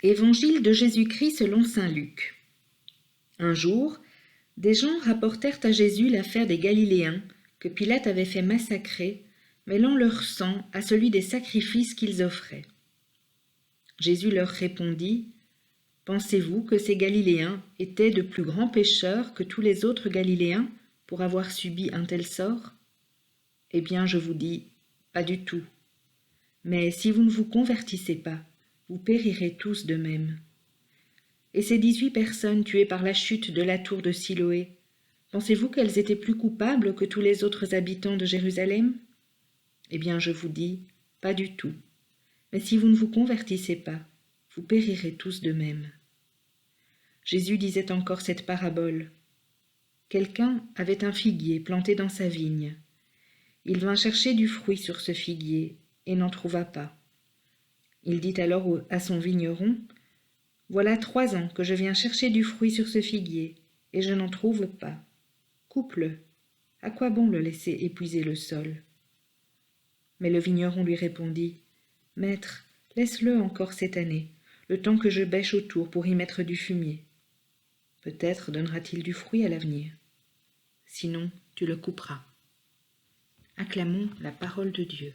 Évangile de Jésus-Christ selon saint Luc. Un jour, des gens rapportèrent à Jésus l'affaire des Galiléens que Pilate avait fait massacrer, mêlant leur sang à celui des sacrifices qu'ils offraient. Jésus leur répondit : « Pensez-vous que ces Galiléens étaient de plus grands pécheurs que tous les autres Galiléens pour avoir subi un tel sort ? Eh bien, je vous dis, pas du tout. Mais si vous ne vous convertissez pas, vous périrez tous de même. Et ces 18 personnes tuées par la chute de la tour de Siloé, pensez-vous qu'elles étaient plus coupables que tous les autres habitants de Jérusalem ? Eh bien, je vous dis, pas du tout. Mais si vous ne vous convertissez pas, vous périrez tous de même. » Jésus disait encore cette parabole. Quelqu'un avait un figuier planté dans sa vigne. Il vint chercher du fruit sur ce figuier et n'en trouva pas. Il dit alors à son vigneron : « Voilà 3 ans que je viens chercher du fruit sur ce figuier, et je n'en trouve pas. Coupe-le. À quoi bon le laisser épuiser le sol ? » Mais le vigneron lui répondit : « Maître, laisse-le encore cette année, le temps que je bêche autour pour y mettre du fumier. Peut-être donnera-t-il du fruit à l'avenir. Sinon, tu le couperas. » Acclamons la parole de Dieu.